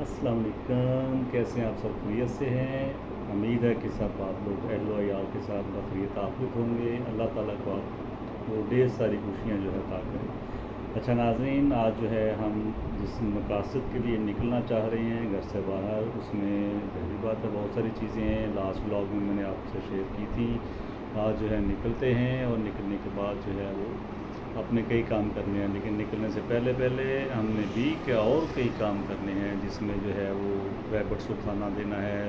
अस्सलाम वालेकुम। कैसे हैं आप? सब खैरियत से हैं? उम्मीद है कि सब आप लोग अहल वयाल के साथ बखैरियत आफियत होंगे। अल्लाह ताला को आप वो ढेर सारी खुशियाँ जो है अता करें। अच्छा नाज़रीन, आज जो है हम जिस मकासद के लिए निकलना चाह रहे हैं घर से बाहर, उसमें पहली बात है बहुत सारी चीज़ें हैं। लास्ट व्लॉग में मैंने आपसे शेयर की थी। आज जो है निकलते हैं और निकलने के बाद जो है वो अपने कई काम करने हैं, लेकिन निकलने से पहले पहले हमने भी क्या और कई काम करने हैं, जिसमें जो है वो रैबिट्स को खाना देना है,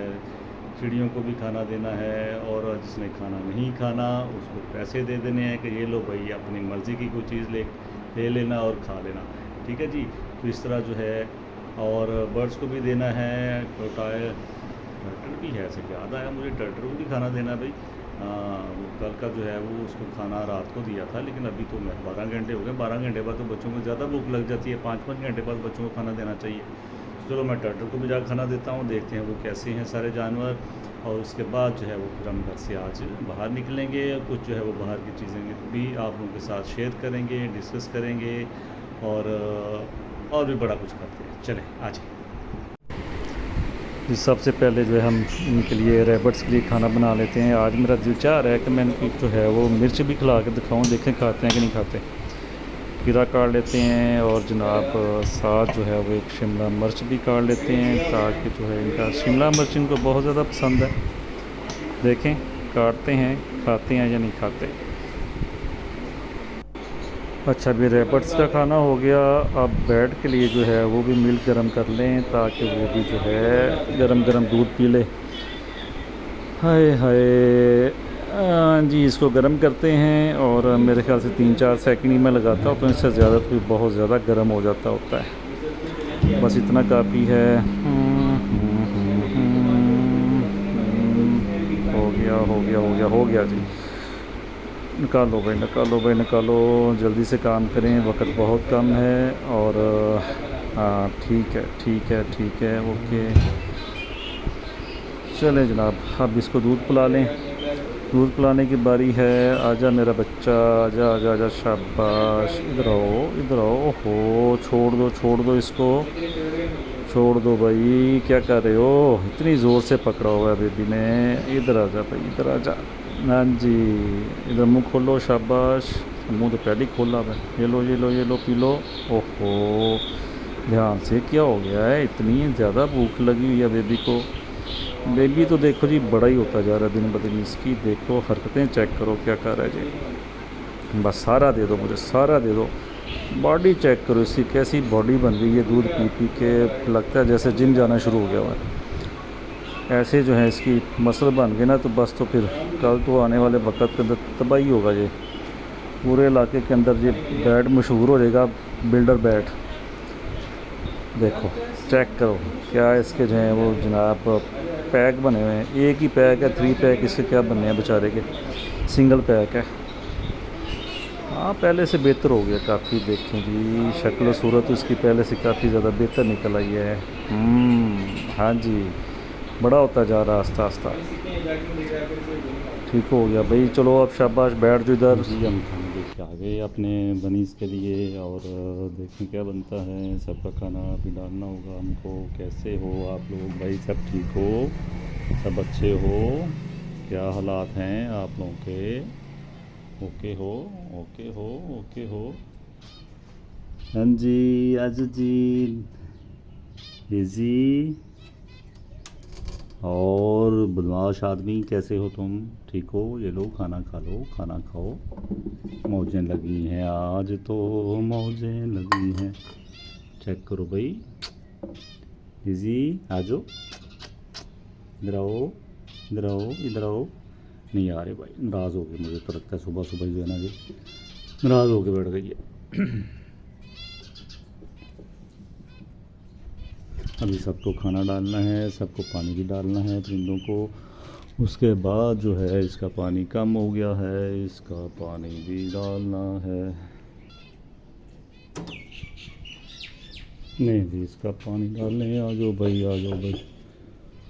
चिड़ियों को भी खाना देना है, और जिसने खाना नहीं खाना उसको पैसे दे देने हैं कि ये लो भाई अपनी मर्ज़ी की कोई चीज़ ले ले लेना और खा लेना। ठीक है जी। तो इस तरह जो है, और बर्ड्स को भी देना है। टोटाए टर्टर भी है, ऐसे याद आया मुझे, टर्टर को भी खाना देना भाई। वो कल का जो है वो उसको खाना रात को दिया था, लेकिन अभी तो मैं 12 घंटे हो गए। 12 घंटे बाद तो बच्चों को ज़्यादा भूख लग जाती है, 5-5 घंटे बाद बच्चों को खाना देना चाहिए। तो चलो मैं टर्टल को भी जाकर खाना देता हूँ, देखते हैं वो कैसे हैं सारे जानवर। और उसके बाद जो है वो फिर हम घर से आज बाहर निकलेंगे। कुछ जो है वो बाहर की चीज़ें भी आप लोगों के साथ शेयर करेंगे, डिस्कस करेंगे, और भी बड़ा कुछ करते हैं। चलें आज जी। सबसे पहले जो है हम इनके लिए रैबिट्स के लिए खाना बना लेते हैं। आज मेरा दिल चाह रहा है कि मैं इनको जो है वो मिर्च भी खिला के दिखाऊं, देखें खाते हैं कि नहीं खाते। खीरा काट लेते हैं और जनाब साथ जो है वो एक शिमला मिर्च भी काट लेते हैं, ताकि जो है इनका शिमला मिर्च इनको बहुत ज़्यादा पसंद है। देखें काटते हैं, खाते हैं या नहीं खाते। अच्छा, अभी रैबिट्स का खाना हो गया। अब बैट के लिए जो है वो भी मिल्क गर्म कर लें, ताकि वो भी जो है गरम गरम दूध पी ले। हाय हाय। जी, इसको गर्म करते हैं और मेरे ख्याल से 3-4 सेकंड ही मैं लगाता हूँ, तो इससे ज़्यादा तो बहुत ज़्यादा गर्म हो जाता होता है। बस इतना काफ़ी है। हो गया हो गया हो गया हो गया जी। निकालो भाई, निकालो भाई, निकालो। जल्दी से काम करें, वक्त बहुत कम है। और हाँ ठीक है, ठीक है, ठीक है, ओके। चलें जनाब, अब इसको दूध पिला लें। दूध पिलाने की बारी है। आजा मेरा बच्चा, आजा आजा आजा, शाबाश। इधर आओ, इधर आओ। ओहो, छोड़ दो, छोड़ दो इसको, छोड़ दो भाई। क्या कर रहे हो? इतनी ज़ोर से पकड़ा हुआ है बेबी ने। इधर आजा भाई, इधर आजा। हाँ जी, इधर मुंह खोलो, शाबाश। मुंह तो पहले ही खोला है। ये लो, ये लो, ये लो, पी लो। ओहो, ध्यान से। क्या हो गया है? इतनी ज़्यादा भूख लगी हुई है बेबी को। बेबी तो देखो जी बड़ा ही होता जा रहा है दिन ब दिन। इसकी देखो हरकतें चेक करो, क्या कर रहा है जी। बस सारा दे दो मुझे, सारा दे दो। बॉडी चेक करो इसकी, कैसी बॉडी बन गई है दूध पी पी के। लगता है जैसे जिम जाना शुरू हो गया हुआ है। ऐसे जो है इसकी मसल बन गए ना, तो बस तो फिर कल तो आने वाले वक्त के अंदर तबाही होगा ये। पूरे इलाके के अंदर ये बैट मशहूर हो जाएगा, बिल्डर बैट। देखो चेक करो, क्या इसके जो हैं वो जनाब पैक बने हुए हैं। एक ही पैक है, 3 पैक इसके क्या बनने हैं बेचारे के, सिंगल पैक है। हाँ, पहले से बेहतर हो गया काफ़ी। देखें जी, शक्ल सूरत इसकी पहले से काफ़ी ज़्यादा बेहतर निकल आई है। हाँ जी, बड़ा होता जा रहा आस्ता आस्ता। ठीक हो गया भाई। चलो अब शाबाश, बैठ जो इधर जी। हम खाना देख के आ गए अपने बनीस के लिए, और देखें क्या बनता है। सबका खाना भी डालना होगा हमको। कैसे हो आप लोग भाई? सब ठीक हो? सब अच्छे हो? क्या हालात हैं आप लोगों के? ओके हो? ओके हो? ओके हो? हाँ जी, आज जी इजी। और बदमाश आदमी, कैसे हो तुम? ठीक हो? ये लो खाना खा लो, खाना खाओ। मौजें लगी हैं आज तो, मौजें लगी हैं। चेक करो भाई। इजी, आ जाओ, इधर आओ, इधर आओ, इधर आओ। नहीं आ रहे भाई, नाराज़ हो गए। मुझे तो लगता है सुबह सुबह जो है ना जी, नाराज़ हो के बैठ गई है। अभी सबको खाना डालना है, सबको पानी भी डालना है परिंदों को। उसके बाद जो है इसका पानी कम हो गया है, इसका पानी भी डालना है। नहीं जी, इसका पानी डालने। आ जाओ भाई, आ जाओ भाई,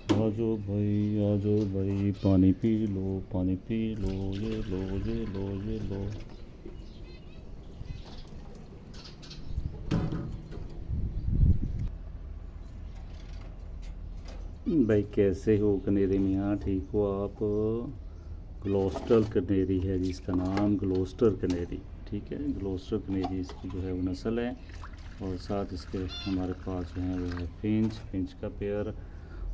आ जाओ भाई, आ जाओ भाई। पानी पी लो, पानी पी लो। ये लो, ये लो, ये लो। भाई कैसे हो कनेरी मियाँ, ठीक हो आप? ग्लोस्टर कनेरी है जी इसका नाम, ग्लोस्टर कनेरी। ठीक है, ग्लोस्टर कनेरी इसकी जो है वो नस्ल है। और साथ इसके हमारे पास जो है वो है फिंच का पेयर।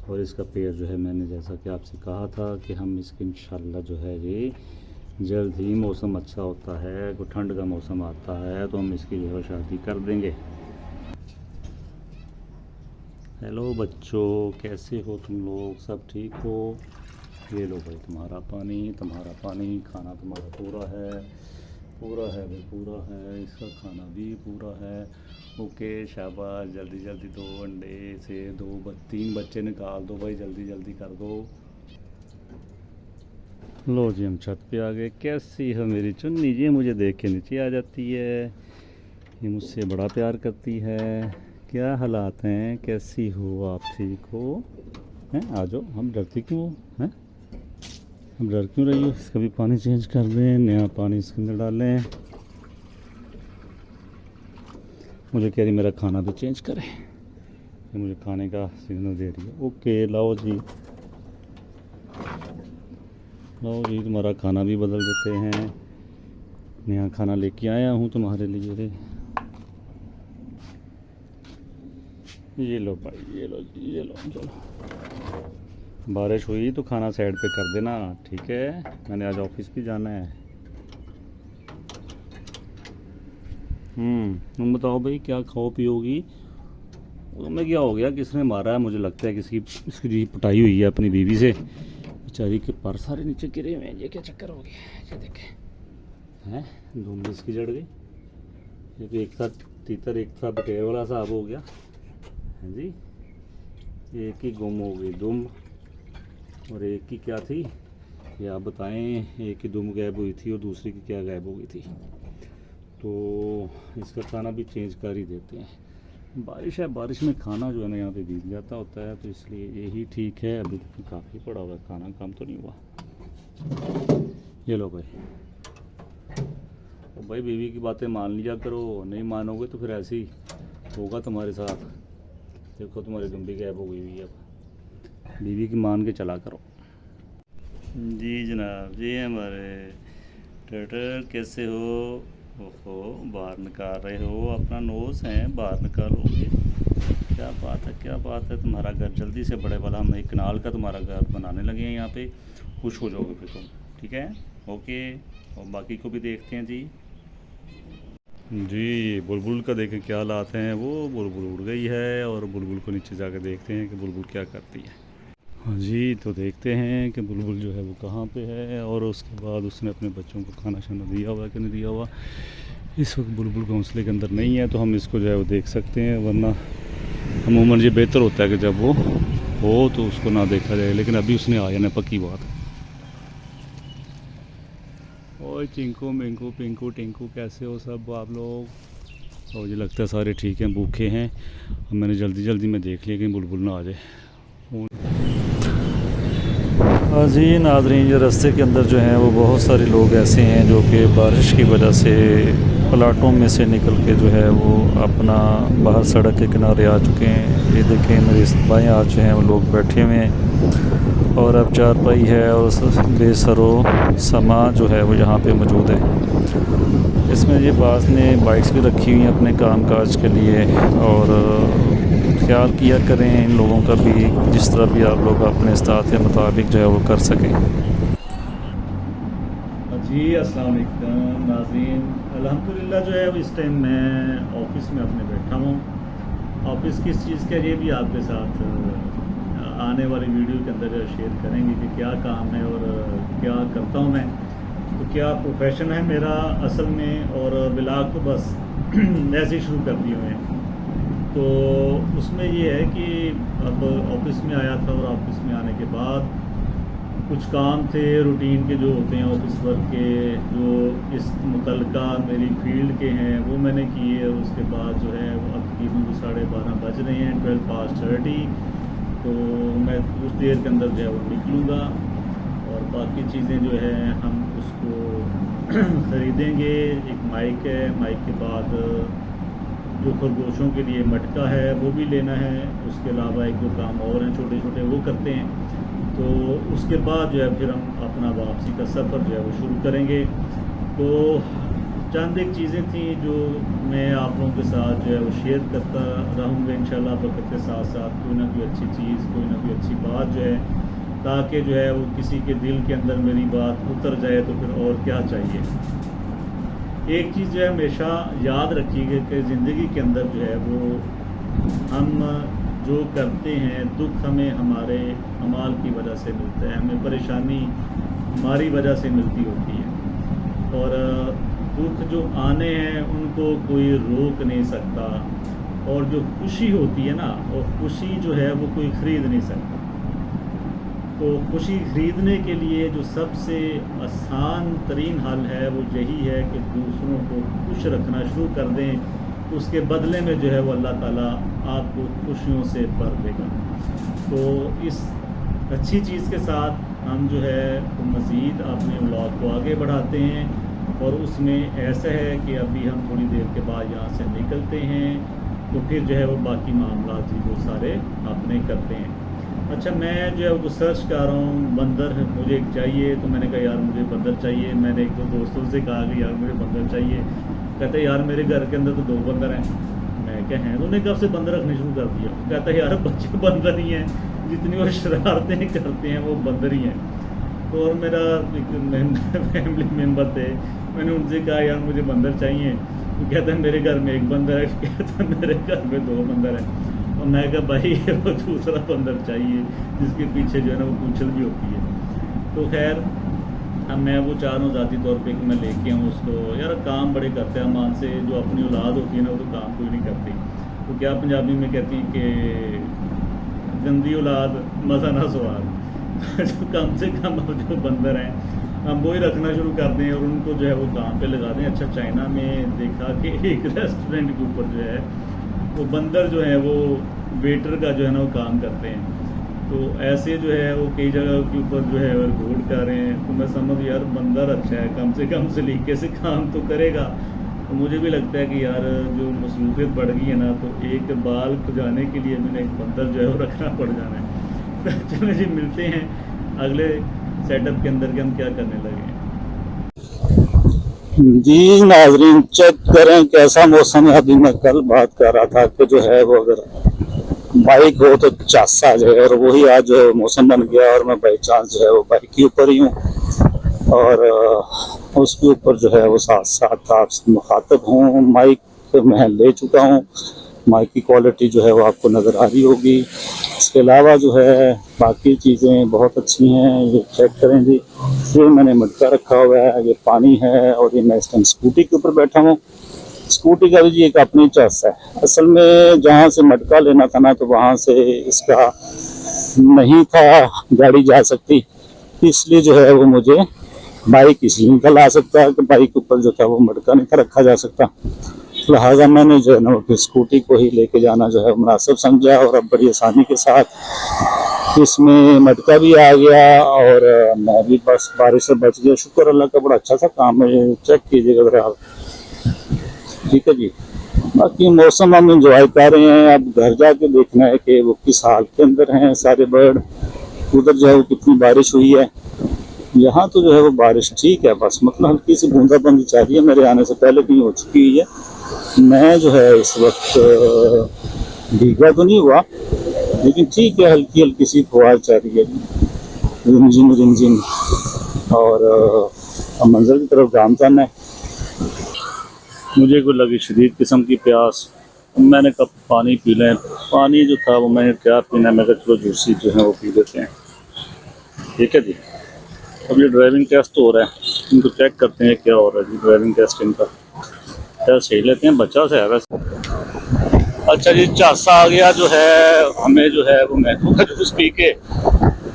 और इसका पेयर जो है मैंने जैसा कि आपसे कहा था कि हम इसकी इंशाल्लाह जो है ये जल्द ही, मौसम अच्छा होता है, को ठंड का मौसम आता है तो हम इसकी जो है शादी कर देंगे। हेलो बच्चों, कैसे हो तुम लोग? सब ठीक हो? ये लो भाई तुम्हारा पानी, खाना तुम्हारा पूरा है भाई, पूरा है, इसका खाना भी पूरा है। ओके शाबाश, जल्दी जल्दी 2 अंडे से 3 बच्चे निकाल दो भाई, जल्दी जल्दी कर दो। लो जी हम छत पे आ गए। कैसी हो मेरी चुन्नी जी? मुझे देख के नीचे आ जाती है, ये मुझसे बड़ा प्यार करती है। क्या हालात हैं, कैसी हो आप? ठीक हो? हैं, आ जाओ। हम डरती क्यों हैं? हम डर क्यों रही हो? इसका भी पानी चेंज कर दें, नया पानी इसके अंदर डालें। मुझे कह रही मेरा खाना भी चेंज करें, ये मुझे खाने का सिग्नल दे रही है। ओके लाओ जी तुम्हारा खाना भी बदल देते हैं। नया खाना लेके आया हूँ तुम्हारे लिए रे। ये लो भाई, ये लो चलो। बारिश हुई तो खाना साइड पे कर देना, ठीक है? मैंने आज ऑफिस भी जाना है। तुम बताओ भाई, क्या खाओ पियोगी? तुम्हें क्या हो गया? किसने मारा है? मुझे लगता है इसकी जी पिटाई हुई है अपनी बीवी से। बेचारी के पर सारे नीचे गिरे हुए हैं। ये क्या चक्कर हो गया? ये देखे हैं, धूम इसकी जड़ गई। ये तो एक था तीतर, एक था बटेर वाला साहब हो गया है जी। एक ही गुम हो गई दुम, और एक की क्या थी ये आप बताएं? एक की दुम गायब हुई थी और दूसरी की क्या गायब हो गई थी। तो इसका खाना भी चेंज कर ही देते हैं। बारिश है, बारिश में खाना जो है ना यहाँ पे भीग जाता होता है, तो इसलिए यही ठीक है। अभी तो काफ़ी पड़ा हुआ खाना, कम तो नहीं हुआ। ये लो भाई, तो भाई बीवी की बातें मान लिया करो, नहीं मानोगे तो फिर ऐसे ही होगा तुम्हारे साथ। देखो तुम्हारी दुम भी गायब हो गई हुई है। अब बीवी की मान के चला करो। जी जनाब जी, हमारे टटर कैसे हो? ओहो, बाहर निकाल रहे हो अपना नोज़ है, बाहर निकालोगे? क्या बात है, तुम्हारा घर जल्दी से बड़े वाला, हम एक कनाल का तुम्हारा घर बनाने लगे हैं यहाँ पे। खुश हो जाओगे फिर तुम, ठीक है? ओके, और बाकी को भी देखते हैं जी। जी बुलबुल का देखें क्या हालात हैं। वो बुलबुल उड़ गई है, और बुलबुल को नीचे जाकर देखते हैं कि बुलबुल क्या करती है। हाँ जी, तो देखते हैं कि बुलबुल जो है वो कहाँ पे है, और उसके बाद उसने अपने बच्चों को खाना शाना दिया हुआ कि नहीं दिया हुआ। इस वक्त बुलबुल घोंसले के अंदर नहीं है, तो हम इसको जो है वो देख सकते हैं, वरना अमूमन ये बेहतर होता है कि जब वो हो तो उसको ना देखा जाए। लेकिन अभी उसने आया ना, पक्की बात। ओए चिंकू मिंकू पिंकू टिंकू, कैसे हो सब आप लोग? और मुझे लगता है सारे ठीक हैं, भूखे हैं। और मैंने जल्दी में देख लिया कि बुलबुल ना आ जाए। जी नाज़रीन, ये रास्ते के अंदर जो हैं वो बहुत सारे लोग ऐसे हैं जो कि बारिश की वजह से प्लाटों में से निकल के जो है वो अपना बाहर सड़क के किनारे आ चुके हैं। ये देखें मेरे बाएं हाथ जो हैं वो लोग बैठे हुए हैं, और अब चारपाई है और बेसरो समा जो है वो यहाँ पे मौजूद है। इसमें ये बास ने बाइक्स भी रखी हुई हैं अपने कामकाज के लिए, और ख्याल किया करें इन लोगों का भी, जिस तरह भी आप लोग अपने इस्तात के मुताबिक जो है वो कर सकें। जी अस्सलाम वालेकुम नाज़रीन, अल्हम्दुलिल्लाह जो है इस टाइम मैं ऑफ़िस में अपने बैठा हूँ। ऑफ़िस किस चीज़ का, ये भी आपके साथ आने वाली वीडियो के अंदर शेयर करेंगे कि क्या काम है और क्या करता हूँ मैं, तो क्या प्रोफेशन है मेरा असल में। और ब्लॉग तो बस ऐसे ही शुरू कर दिए हुए हैं। तो उसमें ये है कि अब ऑफिस में आया था, और ऑफिस में आने के बाद कुछ काम थे रूटीन के जो होते हैं ऑफिस वर्क के, जो इस मुतलका मेरी फील्ड के हैं वो मैंने किए। और उसके बाद जो है वो अब तकरीबन 12:30 बज रहे हैं, 12:30। तो मैं कुछ देर के अंदर जो है वो निकलूँगा, और बाकी चीज़ें जो है हम उसको ख़रीदेंगे। एक माइक है, माइक के बाद जो खरगोशों के लिए मटका है वो भी लेना है। उसके अलावा एक दो काम और हैं छोटे छोटे, वो करते हैं। तो उसके बाद जो है फिर हम अपना वापसी का सफ़र जो है वो शुरू करेंगे। तो चंद एक चीज़ें थी जो मैं आप लोगों के साथ जो है वो शेयर करता रहूँगा इंशाल्लाह। वक्त के साथ साथ कोई ना कोई अच्छी चीज़, कोई ना कोई अच्छी बात जो है, ताकि जो है वो किसी के दिल के अंदर मेरी बात उतर जाए तो फिर और क्या चाहिए। एक चीज़ जो है हमेशा याद रखिएगा कि ज़िंदगी के अंदर जो है वो हम जो करते हैं, दुख हमें हमारे अमाल की वजह से मिलता है, हमें परेशानी हमारी वजह से मिलती होती है। और दुख जो आने हैं उनको कोई रोक नहीं सकता, और जो खुशी होती है ना, वो खुशी जो है वो कोई ख़रीद नहीं सकता। तो खुशी ख़रीदने के लिए जो सबसे आसान तरीन हल है वो यही है कि दूसरों को खुश रखना शुरू कर दें। उसके बदले में जो है वो अल्लाह ताला आपको खुशियों से भर देगा। तो इस अच्छी चीज़ के साथ हम जो है वो मज़ीद अपने औलाद को आगे बढ़ाते हैं। और उसमें ऐसा है कि अभी हम थोड़ी देर के बाद यहाँ से निकलते हैं, तो फिर जो है वो बाकी मामला जी वो सारे अपने करते हैं। अच्छा, मैं जो है वो सर्च कर रहा हूँ बंदर मुझे एक चाहिए, तो मैंने कहा यार मुझे बंदर चाहिए। मैंने एक दो दोस्तों से कहा कि यार मुझे बंदर चाहिए। कहते यार मेरे घर के अंदर तो 2 बंदर हैं। मैं क्या हैं, उन्होंने कब से बंदर रखने शुरू कर दिया। कहता है यार बच्चे बंदर ही हैं, जितनी वो शरारतें करते हैं वो बंदर ही हैं। तो और मेरा एक फैमिली मेम्बर थे, मैंने उनसे कहा यार मुझे बंदर चाहिए। तो कहते हैं मेरे घर में 1 बंदर है, कहता है मेरे घर में 2 बंदर हैं। और मैं कहा भाई वो दूसरा बंदर चाहिए जिसके पीछे जो है ना वो पूंछल भी होती है। तो खैर अब मैं वो चाह रहा हूँ ज़ाती तौर पे कि मैं लेके आऊँ उसको। यार काम बड़े करते हैं मान से, जो अपनी औलाद होती है ना वो तो काम कोई नहीं करती। तो क्या पंजाबी में कहती हैं कि गंदी औलाद मज़ा ना स्वाद। जो कम से कम जो बंदर हैं हम वही रखना शुरू कर दें और उनको जो है वो काम पे लगा दें। अच्छा, चाइना में देखा कि एक रेस्टोरेंट के ऊपर जो है वो बंदर जो है वो वेटर का जो है ना वो काम करते हैं। तो ऐसे जो है वो कई जगह के ऊपर जो है घोड़ कर रहे हैं। तो मैं समझ यार बंदर अच्छा है, कम से कम सलीके से काम तो करेगा। तो मुझे भी लगता है कि यार जो मसरूफियत बढ़ गई है ना, तो एक बाल खुजाने के लिए मैंने एक बंदर जो है वो रखना पड़ जाना है। तो चलो जी मिलते हैं अगले सेटअप के अंदर कि हम क्या करने लगे हैं। जी नाजरीन, चेक करें कैसा मौसम है। अभी मैं कल बात कर रहा था कि जो है वो अगर बाइक हो तो चास आ जाए, और वही आज जो है मौसम बन गया और मैं बाई चांस जो है वो बाइक के ऊपर ही हूँ। और उसके ऊपर जो है वो साथ साथ आपसे मुखातब हूँ। माइक मैं ले चुका हूँ, माइक की क्वालिटी जो है वो आपको नज़र आ रही होगी। इसके अलावा जो है बाकी चीज़ें बहुत अच्छी हैं। ये चेक करें जी, ये मैंने मटका रखा हुआ है, ये पानी है, और ये मैं इस टाइम स्कूटी के ऊपर बैठा हूँ। स्कूटी का भी जी एक अपनी चॉइस है। असल में जहाँ से मटका लेना था ना, तो वहाँ से इसका नहीं था गाड़ी जा सकती, इसलिए जो है वो मुझे बाइक इसलिए निकल आ सकता है कि बाइक ऊपर जो था वो मटका नहीं था रखा जा सकता। लिहाजा मैंने जो है ना फिर स्कूटी को ही लेके जाना जो है मुनासिब समझा, और अब बड़ी आसानी के साथ इसमें मटका भी आ गया और मैं भी बस बारिश से बच गया। शुक्र अल्लाह का, बड़ा अच्छा सा काम है। चेक कीजिएगा ज़रा आप, ठीक है जी। बाकी मौसम हम इंजॉय कर रहे हैं। अब घर जाके देखना है कि वो किस हाल के अंदर हैं सारे बर्ड। उधर जो है वो कितनी बारिश हुई है। यहाँ तो जो है वो बारिश ठीक है, बस मतलब हल्की सी बूंदाबांदी चाह रही है। मेरे आने से पहले कहीं हो चुकी हुई है। मैं जो है इस वक्त भीगा तो नहीं हुआ, लेकिन ठीक है, हल्की हल्की सी फुहार चाह रही है, रिमझिम रिमझिम। और अब मंजर की तरफ गाम जाना है। मुझे को लगी शदीद किस्म की प्यास, मैंने कब पानी पी लें। पानी जो था वो मैंने क्या पीना, मैं चलो जूसी जो है वो पी लेते हैं, ठीक है जी। अब ये ड्राइविंग टेस्ट हो रहा है, इनको चेक करते हैं क्या हो रहा है जी। ड्राइविंग टेस्ट इनका क्या सही लेते हैं, बच्चा से है वैसे। अच्छा जी, चासा आ गया जो है हमें जो है वो मैंगो का जूस पी के,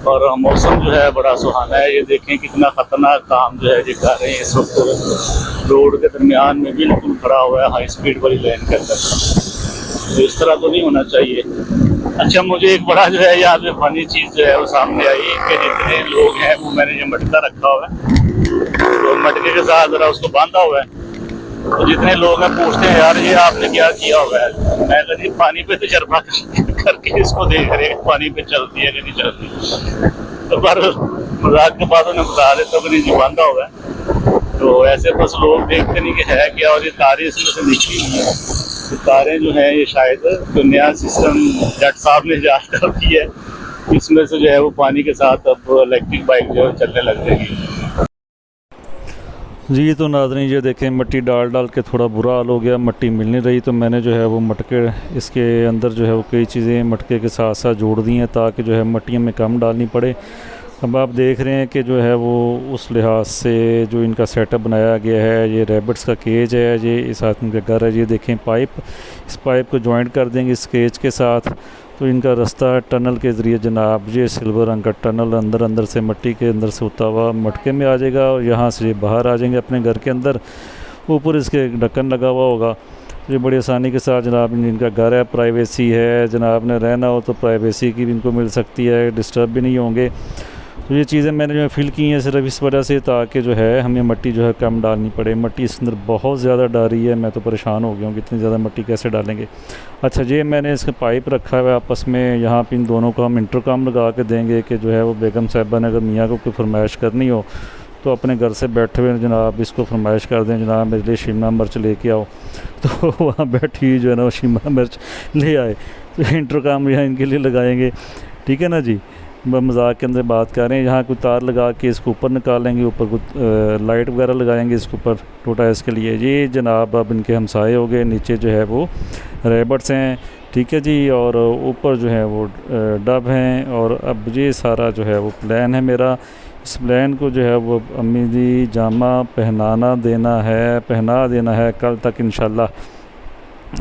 और मौसम जो है बड़ा सुहाना है। ये देखें कितना ख़तरनाक काम जो है ये कर रहे हैं इस वक्त। रोड के दरमियान में बिल्कुल खड़ा हुआ है हाई स्पीड वाली लाइन के अंदर, तो इस तरह तो नहीं होना चाहिए। अच्छा, मुझे एक बड़ा जो है यहाँ पे फनी चीज़ जो है वो सामने आई कि जितने लोग हैं वो मैंने ये मटका रखा हुआ है, तो मटके के साथ ज़रा उसको बांधा हुआ है। तो जितने लोग हैं पूछते हैं यार ये आपने क्या किया हुआ है, मैं कहा जी पानी पे तजर्बा करके इसको देख रहे हैं पानी पे चलती है कि नहीं चलती। तो पर मजाक के बाद उन्हें बता देता कि नहीं जी बंदा हुआ है। तो ऐसे बस लोग देखते नहीं कि है क्या, और ये तारें इसमें से निकली हुई हैं। तो तारें जो हैं ये शायद जो नया सिस्टम जट साहब ने इजाद कर दी है, इसमें से जो है वो पानी के साथ अब इलेक्ट्रिक बाइक जो है चलने लग जाएगी। जी तो नाज़रीन ये देखें मिट्टी डाल डाल के थोड़ा बुरा हाल हो गया, मिट्टी मिल नहीं रही, तो मैंने जो है वो मटके इसके अंदर जो है वो कई चीज़ें मटके के साथ साथ जोड़ दी हैं ताकि जो है मिट्टी में कम डालनी पड़े। अब आप देख रहे हैं कि जो है वो उस लिहाज से जो इनका सेटअप बनाया गया है, ये रैबिट्स का केज है, ये इस आदमी का घर है। ये देखें पाइप, इस पाइप को जॉइंट कर देंगे इस केज के साथ, तो इनका रास्ता टनल के ज़रिए जनाब ये सिल्वर रंग का टनल अंदर अंदर से मिट्टी के अंदर से होता हुआ मटके में आ जाएगा और यहाँ से ये बाहर आ जाएंगे अपने घर के अंदर। ऊपर इसके ढक्कन लगा हुआ होगा, ये बड़ी आसानी के साथ जनाब इनका घर है, प्राइवेसी है, जनाब ने रहना हो तो प्राइवेसी की भी इनको मिल सकती है, डिस्टर्ब भी नहीं होंगे। तो ये चीज़ें मैंने जो है फिल की हैं सिर्फ इस वजह से ताकि जो है हमें मिट्टी जो है कम डालनी पड़े। मिट्टी इसके अंदर बहुत ज़्यादा डाल रही है, मैं तो परेशान हो गया हूँ कि इतनी ज़्यादा मिट्टी कैसे डालेंगे। अच्छा ये मैंने इसका पाइप रखा हुआ है आपस में, यहाँ पे इन दोनों को हम इंटरकॉम लगा के देंगे कि जो है वो बेगम साहिबा ने अगर मियाँ को कोई फरमाइश करनी हो तो अपने घर से बैठे हुए जनाब इसको फरमाइश कर दें जनाब मेरे लिए शिमला मिर्च लेके आओ, तो वहाँ बैठी जो है ना वो शिमला मिर्च ले आए। तो इंटरकॉम यहाँ इनके लिए लगाएंगे, ठीक है ना जी। मजाक के अंदर बात कर रहे हैं, यहाँ कोई तार लगा के इसको ऊपर निकालेंगे, ऊपर कुछ लाइट वगैरह लगाएंगे इसके ऊपर टोटा इसके लिए। ये जनाब अब इनके हमसाए हो गए, नीचे जो है वो रैबिट्स हैं, ठीक है जी, और ऊपर जो है वो डब हैं। और अब ये सारा जो है वो प्लान है मेरा, इस प्लान को जो है वो अम्मी दी जामा पहना देना है कल तक इंशाल्लाह।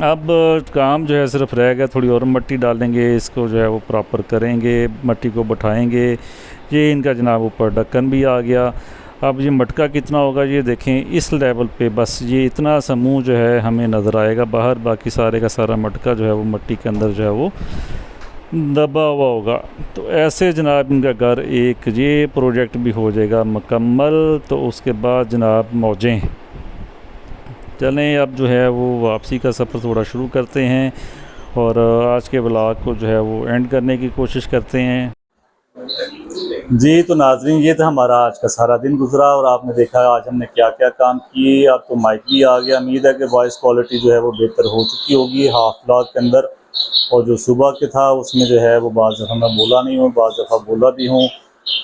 अब काम जो है सिर्फ रह गया, थोड़ी और मिट्टी डालेंगे, इसको जो है वो प्रॉपर करेंगे, मिट्टी को बैठाएंगे। ये इनका जनाब ऊपर ढक्कन भी आ गया। अब ये मटका कितना होगा ये देखें, इस लेवल पे बस ये इतना समूह जो है हमें नज़र आएगा बाहर, बाकी सारे का सारा मटका जो है वो मिट्टी के अंदर जो है वो दबा हुआ होगा। तो ऐसे जनाब इनका घर एक ये प्रोजेक्ट भी हो जाएगा मुकम्मल। तो उसके बाद जनाब मौजें चलें, अब जो है वो वापसी का सफ़र थोड़ा शुरू करते हैं और आज के व्लॉग को जो है वो एंड करने की कोशिश करते हैं। जी तो नाजरीन ये था हमारा आज का सारा दिन गुजरा और आपने देखा आज हमने क्या क्या काम किए। अब तो माइक भी आ गया, उम्मीद है कि वॉइस क्वालिटी जो है वो बेहतर हो चुकी होगी हाफ व्लॉग के अंदर। और जो सुबह के था उसमें जो है वो बाज़ दफ़ा मैं बोला नहीं हूँ, बाज़ दफ़ा बोला भी हूँ।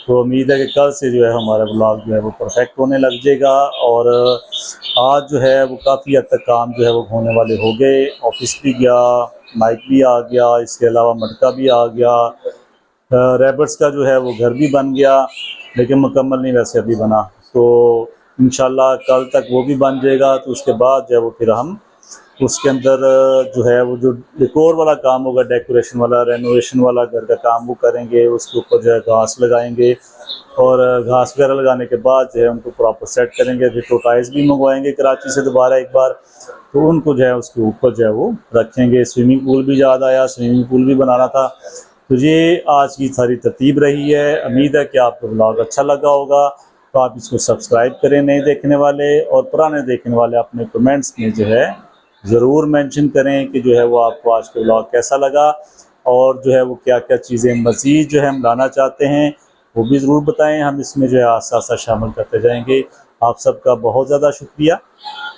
तो उम्मीद है कि कल से जो है हमारा व्लॉग जो है वो परफेक्ट होने लग जाएगा। और आज जो है वो काफ़ी हद तक काम जो है वो होने वाले हो गए। ऑफिस भी गया, माइक भी आ गया, इसके अलावा मटका भी आ गया, रैबिट्स का जो है वो घर भी बन गया, लेकिन मुकम्मल नहीं वैसे अभी बना। तो इंशाल्लाह कल तक वो भी बन जाएगा। तो उसके बाद जो है वो फिर हम उसके अंदर जो है वो जो डेकोर वाला काम होगा, डेकोरेशन वाला, रेनोवेशन वाला घर का काम वो करेंगे। उसके ऊपर जो है घास लगाएंगे और घास वगैरह लगाने के बाद जो है उनको प्रॉपर सेट करेंगे। फिर टोटाइज भी मंगवाएंगे कराची से दोबारा एक बार, तो उनको जो है उसके ऊपर जो है वो रखेंगे। स्विमिंग पूल भी याद आया, स्विमिंग पूल भी बनाना था। तो ये आज की सारी तरतीब रही है। उम्मीद है कि आपको ब्लॉग अच्छा लगा होगा। तो आप इसको सब्सक्राइब करें नए देखने वाले, और पुराने देखने वाले अपने कमेंट्स में जो है ज़रूर मेंशन करें कि जो है वो आपको आज का ब्लॉग कैसा लगा, और जो है वो क्या क्या चीज़ें मज़ीद जो है हम लाना चाहते हैं वो भी ज़रूर बताएं। हम इसमें जो है आस्ता आस्ता शामिल करते जाएंगे। आप सबका बहुत ज़्यादा शुक्रिया।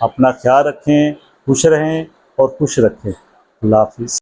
अपना ख्याल रखें, खुश रहें और खुश रखें। अल्लाह हाफ़िज़।